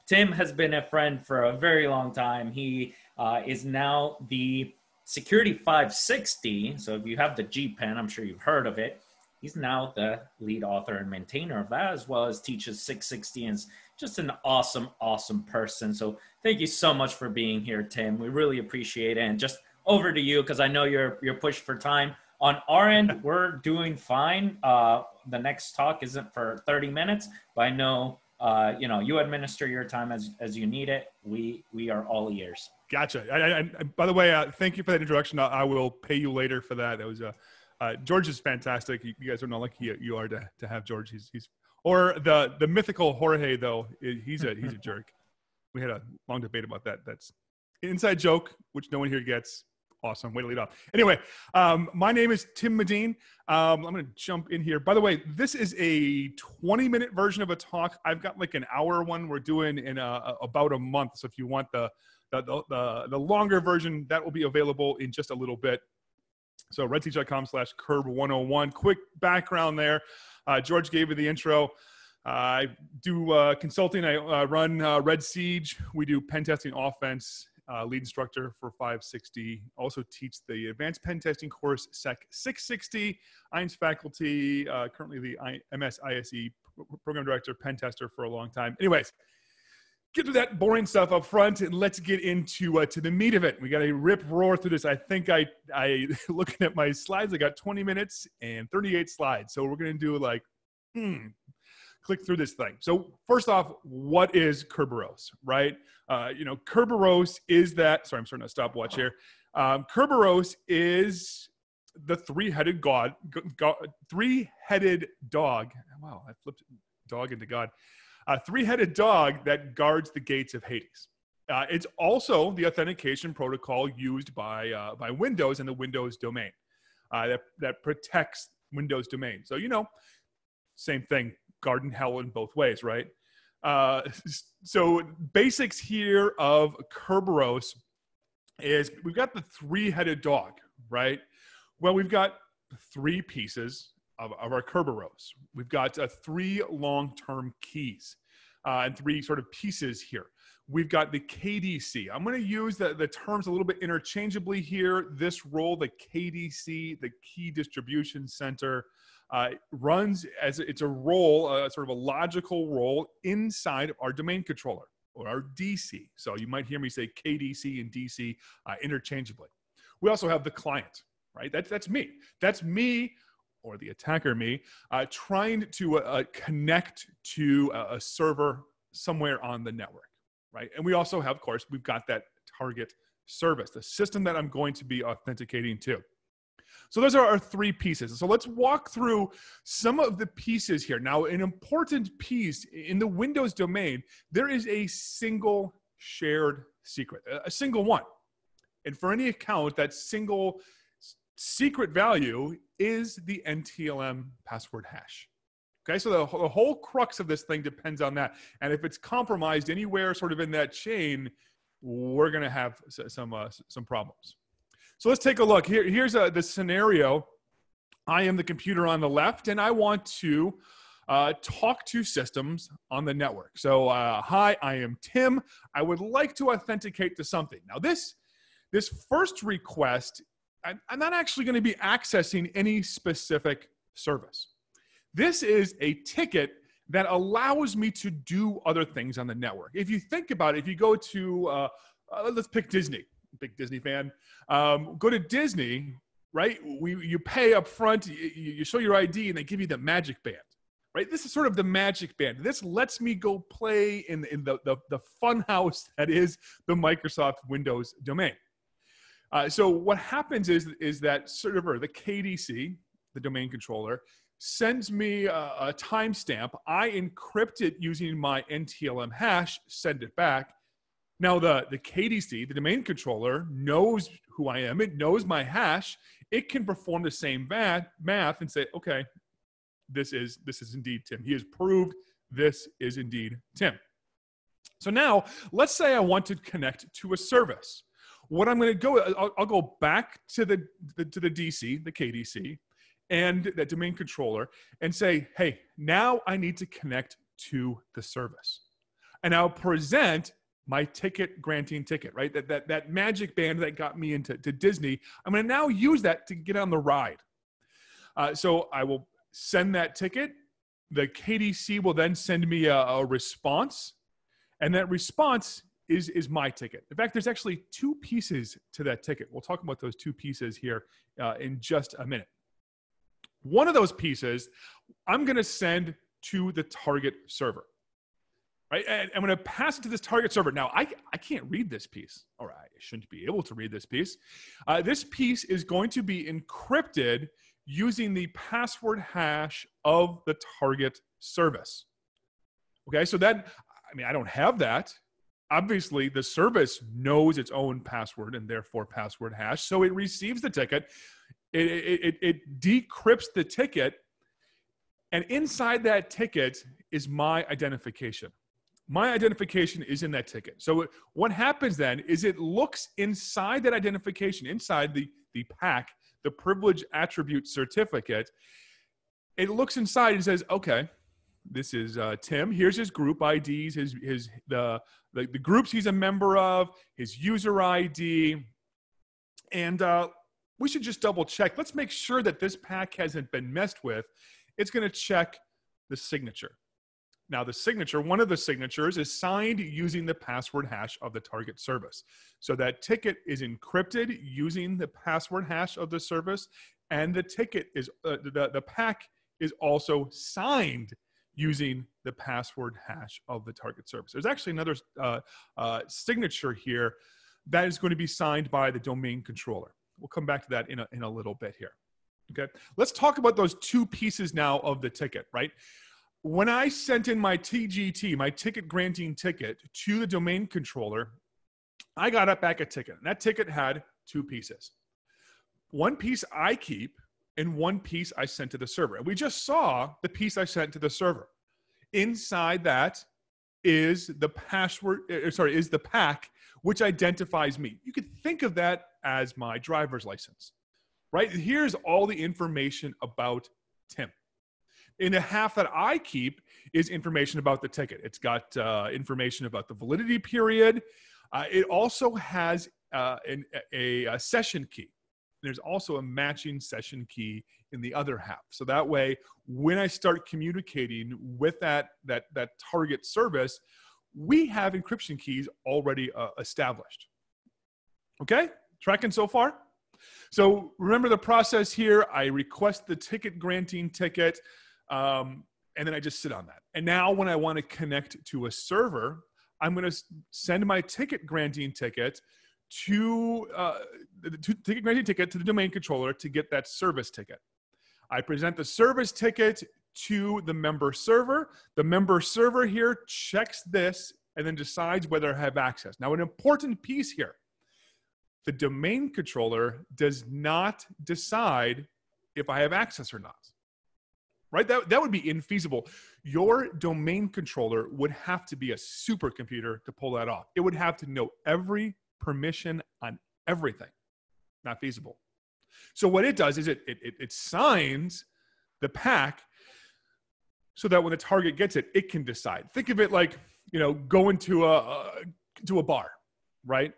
Tim has been a friend for a very long time. He is now the Security 560. So if you have the G Pen, I'm sure you've heard of it. He's now the lead author and maintainer of that, as well as teaches 660 and is just an awesome, awesome person. So thank you so much for being here, Tim. We really appreciate it. And just over to you, because I know you're pushed for time. On our end, we're doing fine. The next talk isn't for 30 minutes, but I know you administer your time as you need it. We are all ears. Gotcha. By the way, thank you for that introduction. I will pay you later for that. That was George is fantastic. You guys don't know how lucky you are to have George. He's or the mythical Jorge though. He's a jerk. We had a long debate about that. That's an inside joke, which no one here gets. Awesome. Way to lead off. Anyway, my name is Tim Medin. I'm going to jump in here. By the way, this is a 20-minute version of a talk. I've got like an hour one we're doing in about a month. So if you want the longer version, that will be available in just a little bit. So redsiege.com/Kerb101. Quick background there. George gave you the intro. I do consulting. I run Red Siege. We do pen testing offense. Lead instructor for 560. Also teach the advanced pen testing course SEC 660. INS faculty. Currently the MS ISE program director, pen tester for a long time. Anyways, get to that boring stuff up front and let's get into to the meat of it. We got to roar through this. I think I looking at my slides, I got 20 minutes and 38 slides. So we're going to do like, click through this thing. So first off, what is Kerberos, right? Kerberos is that, sorry, I'm starting a stopwatch here. Kerberos is the three-headed dog. Wow, I flipped dog into God. A three-headed dog that guards the gates of Hades. It's also the authentication protocol used by Windows and the Windows domain that protects Windows domain. So, same thing. Garden hell in both ways, right? So basics here of Kerberos is we've got the three-headed dog, right? Well, we've got three pieces of our Kerberos. We've got three long-term keys and three sort of pieces here. We've got the KDC. I'm going to use the terms a little bit interchangeably here. This role, the KDC, the Key Distribution Center, runs as it's a role, sort of a logical role inside of our domain controller or our DC. So you might hear me say KDC and DC interchangeably. We also have the client, right? That's me. That's me, or the attacker me, trying to connect to a server somewhere on the network, right? And we also have, of course, we've got that target service, the system that I'm going to be authenticating to. So those are our three pieces. So let's walk through some of the pieces here. Now, an important piece in the Windows domain, there is a single shared secret, a single one. And for any account, that single secret value is the NTLM password hash. Okay, so the whole crux of this thing depends on that. And if it's compromised anywhere sort of in that chain, we're going to have some problems. So let's take a look. Here's the scenario. I am the computer on the left, and I want to talk to systems on the network. So hi, I am Tim. I would like to authenticate to something. Now this first request, I'm not actually going to be accessing any specific service. This is a ticket that allows me to do other things on the network. If you think about it, if you go to, let's pick Disney. Big Disney fan. Go to Disney, right? You pay up front, you show your ID, and they give you the magic band, right? This is sort of the magic band. This lets me go play in the fun house that is the Microsoft Windows domain. So what happens is that server, the KDC, the domain controller, sends me a timestamp. I encrypt it using my NTLM hash, send it back. Now, the KDC, the domain controller, knows who I am. It knows my hash. It can perform the same math and say, okay, this is indeed Tim. He has proved this is indeed Tim. So now, let's say I want to connect to a service. What I'm going to go, I'll go back to the DC, the KDC, and that domain controller, and say, hey, now I need to connect to the service. and I'll present my ticket granting ticket, right? That magic band that got me into Disney. I'm going to now use that to get on the ride. So I will send that ticket. The KDC will then send me a response, and that response is my ticket. In fact, there's actually two pieces to that ticket. We'll talk about those two pieces here in just a minute. One of those pieces I'm going to send to the target server. Right? And I'm going to pass it to this target server. Now, I can't read this piece, or I shouldn't be able to read this piece. This piece is going to be encrypted using the password hash of the target service. Okay, so that, I mean, I don't have that. Obviously, the service knows its own password and therefore password hash, so it receives the ticket. It decrypts the ticket, and inside that ticket is my identification. My identification is in that ticket. So what happens then is it looks inside that identification, inside the PAC, the privilege attribute certificate. It looks inside and says, okay, this is Tim. Here's his group IDs, the groups he's a member of, his user ID. And we should just double check. Let's make sure that this PAC hasn't been messed with. It's going to check the signature. Now, the signature, one of the signatures is signed using the password hash of the target service. So that ticket is encrypted using the password hash of the service, and the ticket is the PAC is also signed using the password hash of the target service. There's actually another signature here that is going to be signed by the domain controller. We'll come back to that in a little bit here. Okay, let's talk about those two pieces now of the ticket, right? When I sent in my TGT, my ticket granting ticket, to the domain controller, I got back a ticket. And that ticket had two pieces. One piece I keep, and one piece I sent to the server. And we just saw the piece I sent to the server. Inside that is the is the PAC, which identifies me. You could think of that as my driver's license, right? Here's all the information about Tim. In the half that I keep is information about the ticket. It's got information about the validity period. It also has a session key. There's also a matching session key in the other half. So that way, when I start communicating with that target service, we have encryption keys already established. Okay? Tracking so far? So remember the process here. I request the ticket granting ticket. And then I just sit on that. And now when I want to connect to a server, I'm going to send my ticket granting ticket to the domain controller to get that service ticket. I present the service ticket to the member server. The member server here checks this and then decides whether I have access. Now, an important piece here, the domain controller does not decide if I have access or not. Right? That would be infeasible. Your domain controller would have to be a supercomputer to pull that off. It would have to know every permission on everything. Not feasible. So what it does is it signs the PAC so that when the target gets it, it can decide. Think of it like, going to a bar, right?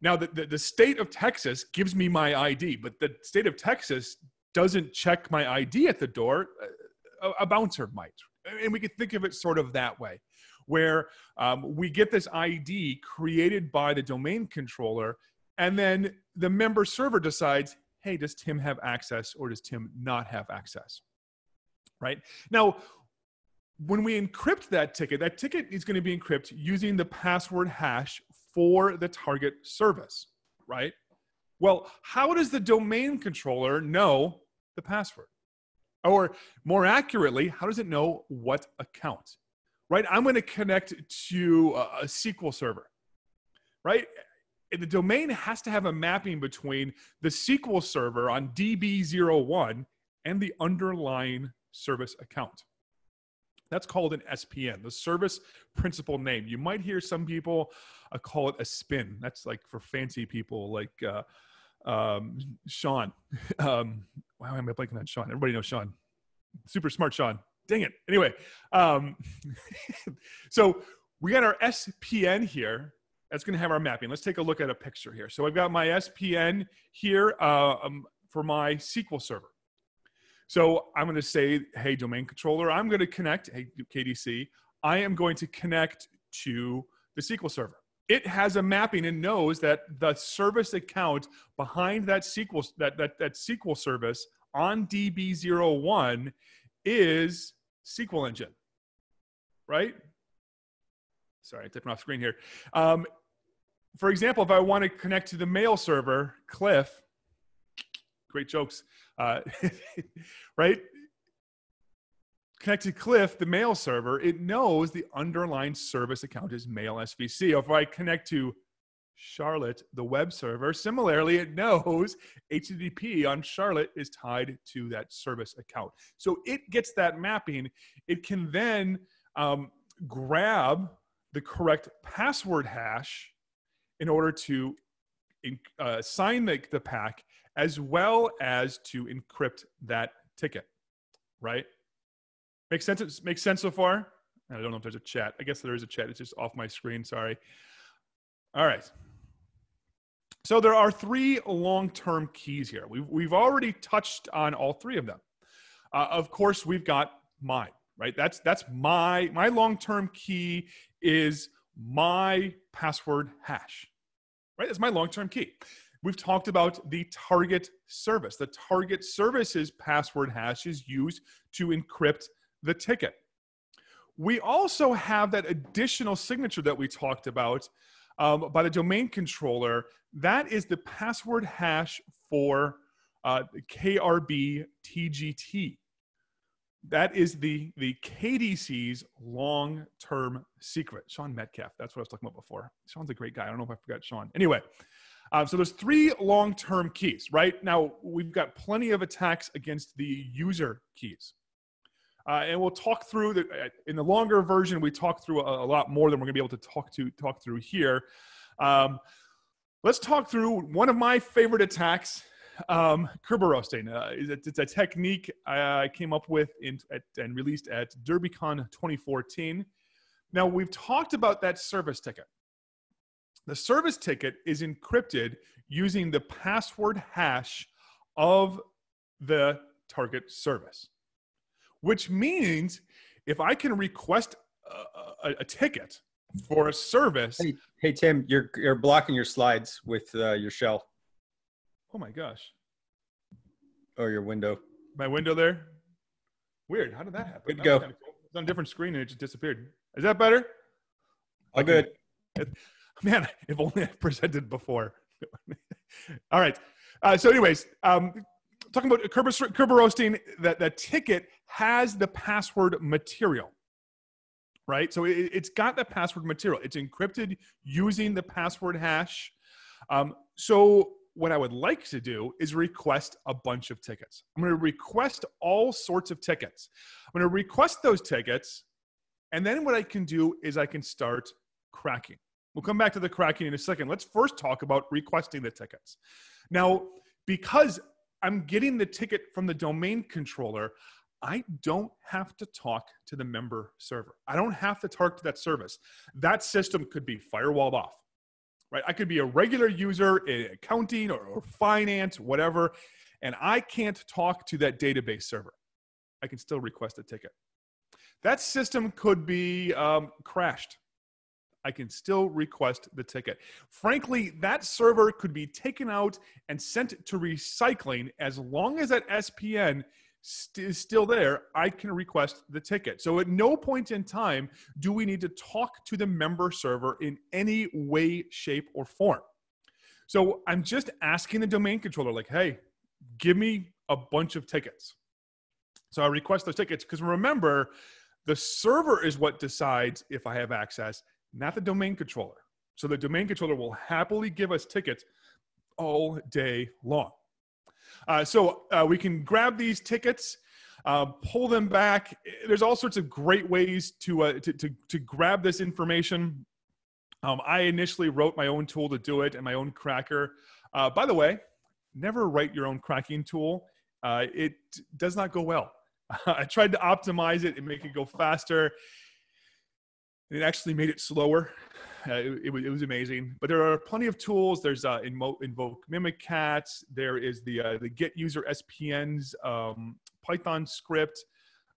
Now, the state of Texas gives me my ID, but the state of Texas doesn't check my ID at the door. A bouncer might. And we could think of it sort of that way, where we get this ID created by the domain controller, and then the member server decides, hey, does Tim have access or does Tim not have access? Right? Now, when we encrypt that ticket is going to be encrypted using the password hash for the target service, right? Well, how does the domain controller know the password? Or more accurately, how does it know what account? Right? I'm going to connect to a SQL server, right? The domain has to have a mapping between the SQL server on DB01 and the underlying service account. That's called an SPN, the service principal name. You might hear some people call it a SPIN. That's like for fancy people like Sean. Why am I blanking on Sean? Everybody knows Sean. Super smart Sean. Dang it. Anyway, so We got our SPN here. That's going to have our mapping. Let's take a look at a picture here. So I've got my SPN here for my SQL server. So I'm going to say, hey, domain controller, I'm going to connect, hey, KDC, I am going to connect to the SQL server. It has a mapping and knows that the service account behind that SQL, that SQL service on DB01 is SQL Engine, right? Sorry, I'm tipping off screen here. For example, if I want to connect to the mail server, Cliff, great jokes, right? Connect to Cliff, the mail server, it knows the underlying service account is mail SVC. If I connect to Charlotte, the web server, similarly, it knows HTTP on Charlotte is tied to that service account. So it gets that mapping. It can then grab the correct password hash in order to sign the pack, as well as to encrypt that ticket, right? Makes sense? Makes sense so far? I don't know if there's a chat. I guess there is a chat. It's just off my screen. Sorry. All right. So there are 3 long-term keys here. We've already touched on all 3 of them. Of course, we've got mine, right? That's my long-term key is my password hash, right? That's my long-term key. We've talked about the target service. The target service's password hash is used to encrypt the ticket. We also have that additional signature that we talked about by the domain controller. That is the password hash for KRB TGT. That is the KDC's long-term secret. Sean Metcalf, that's what I was talking about before. Sean's a great guy. I don't know if I forgot Sean. Anyway, so there's 3 long-term keys, right? Now, we've got plenty of attacks against the user keys. And we'll talk through, in the longer version, we talk through a lot more than we're going to be able to talk through here. Let's talk through one of my favorite attacks, Kerberoasting. It's a technique I came up with and released at DerbyCon 2014. Now, we've talked about that service ticket. The service ticket is encrypted using the password hash of the target service, which means if I can request a ticket for a service. Hey Tim, you're blocking your slides with your shell. Oh my gosh. Or your window. My window there? Weird. How did that happen? Good go. Cool. It's on a different screen and it just disappeared. Is that better? All good. Man, if only I presented before. All right. So anyways, talking about Kerberoasting, that ticket has the password material, right? So it's got the password material. It's encrypted using the password hash. So what I would like to do is request a bunch of tickets. I'm going to request all sorts of tickets. I'm going to request those tickets, and then what I can do is I can start cracking. We'll come back to the cracking in a second. Let's first talk about requesting the tickets. Now, because I'm getting the ticket from the domain controller, I don't have to talk to the member server. I don't have to talk to that service. That system could be firewalled off, right? I could be a regular user in accounting or finance, whatever, and I can't talk to that database server. I can still request a ticket. That system could be crashed. I can still request the ticket. Frankly, that server could be taken out and sent to recycling. As long as that SPN is still there, I can request the ticket. So at no point in time do we need to talk to the member server in any way, shape, or form. So I'm just asking the domain controller, like, hey, give me a bunch of tickets. So I request those tickets because remember, the server is what decides if I have access, not the domain controller. So the domain controller will happily give us tickets all day long. So we can grab these tickets, pull them back. There's all sorts of great ways to grab this information. I initially wrote my own tool to do it and my own cracker. By the way, never write your own cracking tool. It does not go well. I tried to optimize it and make it go faster. It actually made it slower. It was amazing. But there are plenty of tools. There's invoke Mimikatz. There is the get user SPN's Python script.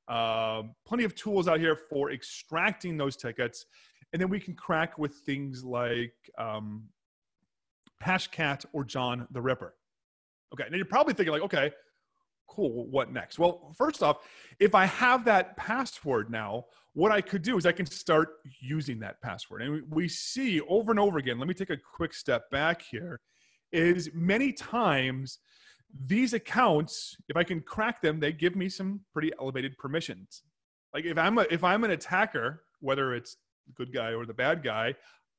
Plenty of tools out here for extracting those tickets. And then we can crack with things like Hashcat or John the Ripper. Okay, now you're probably thinking like, okay, cool, what next? Well, first off, if I have that password now, what I could do is I can start using that password. And we see over and over again, let me take a quick step back here, is many times these accounts, if I can crack them, they give me some pretty elevated permissions. Like if I'm an attacker, whether it's the good guy or the bad guy,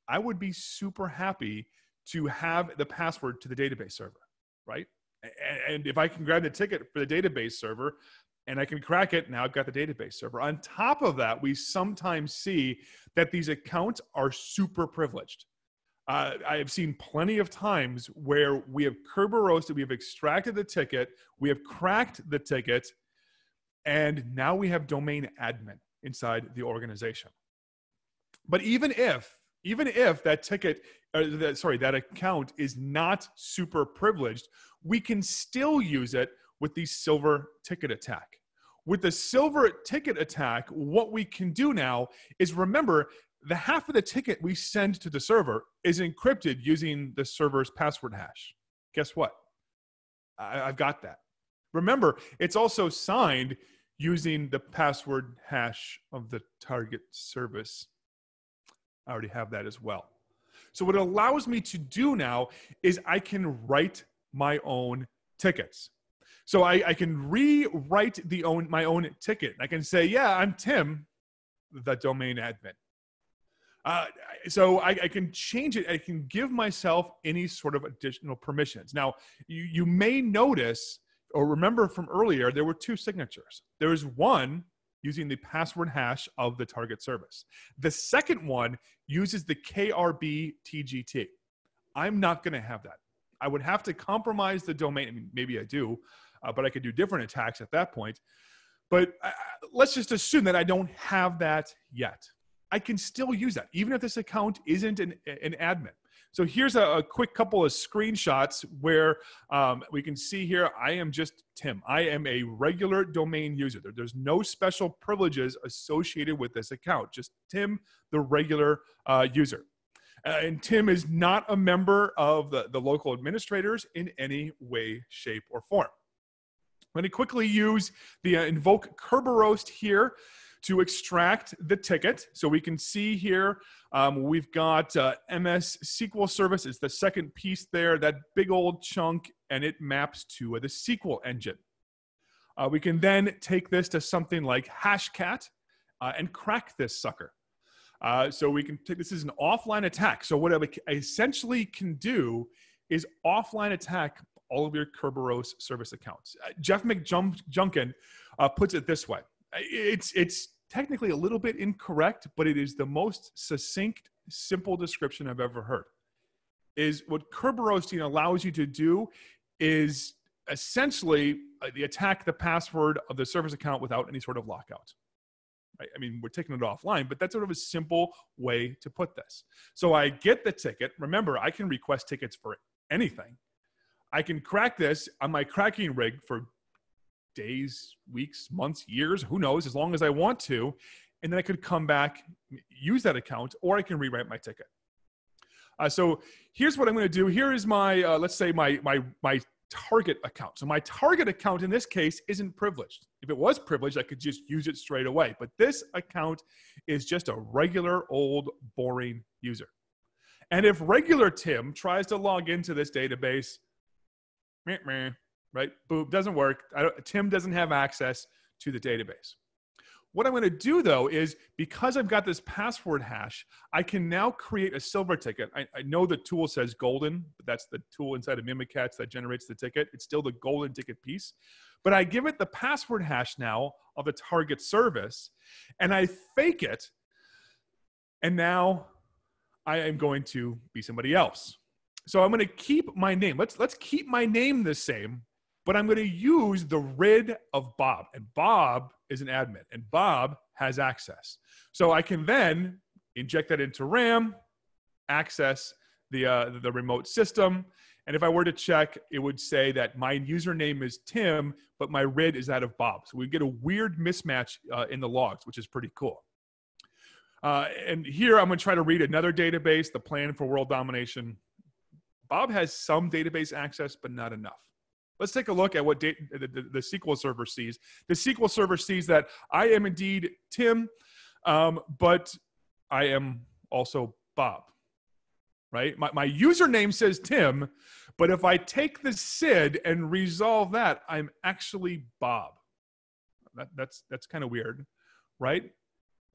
I would be super happy to have the password to the database server, right? And if I can grab the ticket for the database server and I can crack it, now I've got the database server. On top of that, we sometimes see that these accounts are super privileged. I have seen plenty of times where we have Kerberoasted, we have extracted the ticket, we have cracked the ticket, and now we have domain admin inside the organization. But even if that ticket, that account is not super privileged, we can still use it with the silver ticket attack. With the silver ticket attack, what we can do now is, remember, the half of the ticket we send to the server is encrypted using the server's password hash. Guess what? I've got that. Remember, it's also signed using the password hash of the target service. I already have that as well. So what it allows me to do now is I can write my own tickets. So I can rewrite my own ticket. I can say, yeah, I'm Tim, the domain admin. So I can change it. I can give myself any sort of additional permissions. Now, you may notice or remember from earlier, there were two signatures. There was one using the password hash of the target service. The second one uses the KRB TGT. I'm not going to have that. I would have to compromise the domain. I mean, maybe I do, but I could do different attacks at that point. But let's just assume that I don't have that yet. I can still use that, even if this account isn't an admin. So here's a quick couple of screenshots where we can see here, I am just Tim. I am a regular domain user. There's no special privileges associated with this account, just Tim, the regular user. And Tim is not a member of the local administrators in any way, shape, or form. I'm going to quickly use the invoke Kerberoast here to extract the ticket. So we can see here, we've got MS SQL Service is the second piece there, that big old chunk, and it maps to the SQL engine. We can then take this to something like Hashcat and crack this sucker. So we can take this as an offline attack. So what I essentially can do is offline attack all of your Kerberos service accounts. Jeff McJunkin puts it this way. It's technically a little bit incorrect, but it is the most succinct, simple description I've ever heard. Is what Kerberoasting allows you to do is essentially attack the password of the service account without any sort of lockout. Right? I mean, we're taking it offline, but that's sort of a simple way to put this. So I get the ticket. Remember, I can request tickets for anything. I can crack this on my cracking rig for days, weeks, months, years, who knows, as long as I want to. And then I could come back, use that account, or I can rewrite my ticket. So here's what I'm going to do. Here is my, let's say my target account. So my target account in this case isn't privileged. If it was privileged, I could just use it straight away. But this account is just a regular old boring user. And if regular Tim tries to log into this database, right? Boom, doesn't work. Tim doesn't have access to the database. What I'm going to do, though, is because I've got this password hash, I can now create a silver ticket. I know the tool says golden, but that's the tool inside of Mimikatz that generates the ticket. It's still the golden ticket piece. But I give it the password hash now of the target service, and I fake it, and now I am going to be somebody else. So I'm going to keep my name. Let's keep my name the same, but I'm going to use the RID of Bob. And Bob is an admin, and Bob has access. So I can then inject that into RAM, access the remote system. And if I were to check, it would say that my username is Tim, but my RID is that of Bob. So we get a weird mismatch in the logs, which is pretty cool. And here I'm going to try to read another database, the plan for world domination. Bob has some database access, but not enough. Let's take a look at what the SQL server sees. The SQL server sees that I am indeed Tim, but I am also Bob. Right? My username says Tim, but if I take the SID and resolve that, I'm actually Bob. That's kind of weird, right?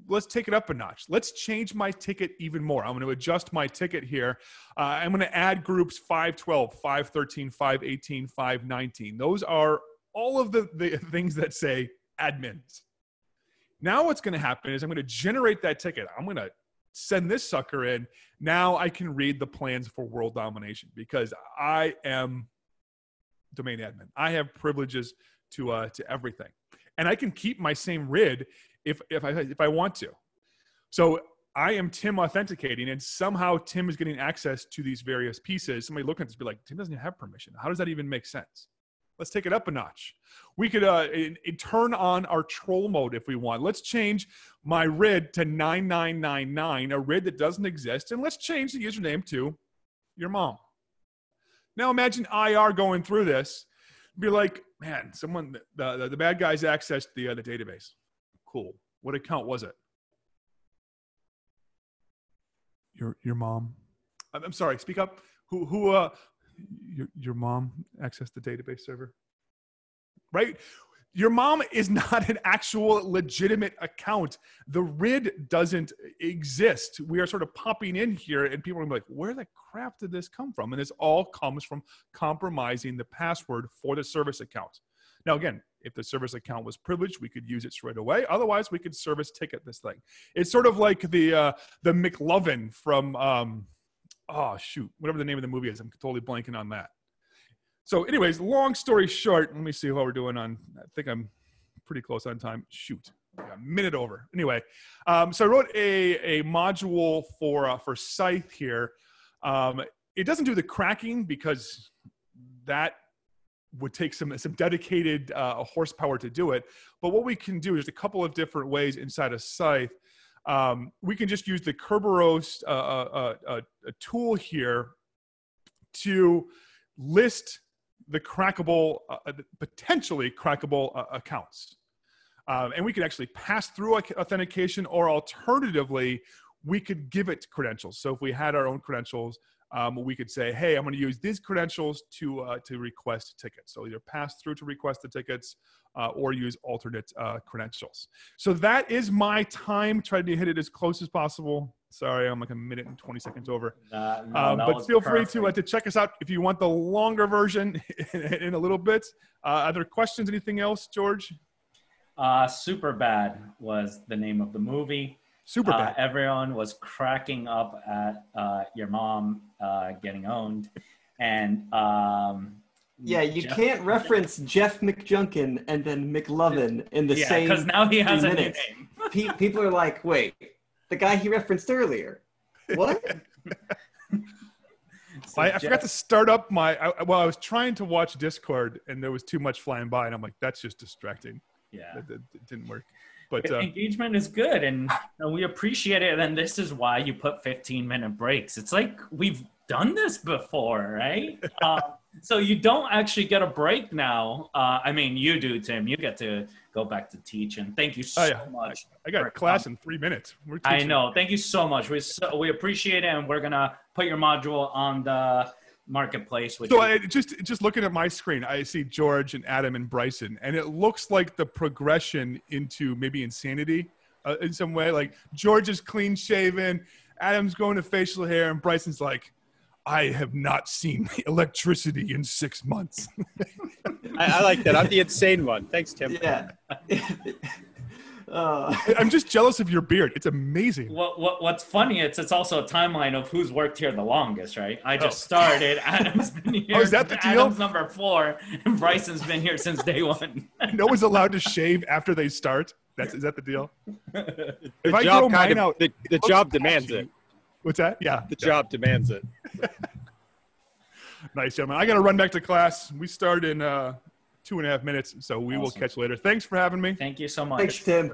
Let's take it up a notch. Let's change my ticket even more. I'm going to adjust my ticket here. I'm going to add groups 512, 513, 518, 519. Those are all of the things that say admins. Now what's going to happen is I'm going to generate that ticket. I'm going to send this sucker in. Now I can read the plans for world domination because I am domain admin. I have privileges to everything, and I can keep my same RID if I want to. So I am Tim authenticating, and somehow Tim is getting access to these various pieces. Somebody looking at this be like, Tim doesn't have permission. How does that even make sense? Let's take it up a notch. We could turn on our troll mode if we want. Let's change my RID to 9999, a RID that doesn't exist, and let's change the username to your mom. Now imagine IR going through this, be like, man, the bad guys accessed the database. Cool. What account was it? Your mom. I'm sorry. Speak up. Who? Your mom accessed the database server, right? Your mom is not an actual legitimate account. The RID doesn't exist. We are sort of popping in here, and people are gonna be like, where the crap did this come from? And this all comes from compromising the password for the service account. Now, again, if the service account was privileged, we could use it straight away. Otherwise, we could service ticket this thing. It's sort of like the McLovin from, whatever the name of the movie is. I'm totally blanking on that. So anyways, long story short, let me see how we're doing on, I think I'm pretty close on time. Shoot, a minute over. Anyway, so I wrote a module for SCYTHE here. It doesn't do the cracking because that would take some dedicated horsepower to do it. But what we can do is a couple of different ways inside of SCYTHE. We can just use the Kerberoast a tool here to list the crackable, potentially crackable accounts. And we can actually pass through authentication, or alternatively, we could give it credentials. So if we had our own credentials, we could say, hey, I'm going to use these credentials to request tickets. So either pass through to request the tickets or use alternate credentials. So that is my time. Tried to hit it as close as possible. Sorry, I'm like a minute and 20 seconds over. But feel free to check us out if you want the longer version in a little bit. Are there questions? Anything else, George? Superbad was the name of the movie. Superbad. Everyone was cracking up at your mom getting owned. And yeah, you can't reference Jeff McJunkin and then McLovin in the same. Because now he has a new name. People are like, wait, the guy he referenced earlier. What? I forgot to start up I was trying to watch Discord and there was too much flying by, and I'm like, that's just distracting. Yeah. It didn't work. But engagement is good, and we appreciate it. And this is why you put 15-minute breaks. It's like we've done this before, right? So you don't actually get a break now. I mean, you do, Tim. You get to go back to teach, and thank you so much. I got a class in 3 minutes. I know. Thank you so much. We appreciate it, and we're gonna put your module on the marketplace. So just looking at my screen, I see George and Adam and Bryson, and it looks like the progression into maybe insanity in some way. Like George is clean shaven, Adam's going to facial hair, and Bryson's like, I have not seen electricity in 6 months. I like that. I'm the insane one. Thanks, Tim. Yeah. I'm just jealous of your beard. It's amazing. What's funny, it's also a timeline of who's worked here the longest, right? I just started. Adam's been here. Oh, is that the deal? Adam's number 4, and Bryson's been here since day 1. No one's allowed to shave after they start. Is that the deal? If I grow mine out, the job demands it. What's that? Yeah. The job demands it. Nice, gentlemen. I got to run back to class. We start in 2.5 minutes, so we will catch you later. Thanks for having me. Thank you so much. Thanks, Tim.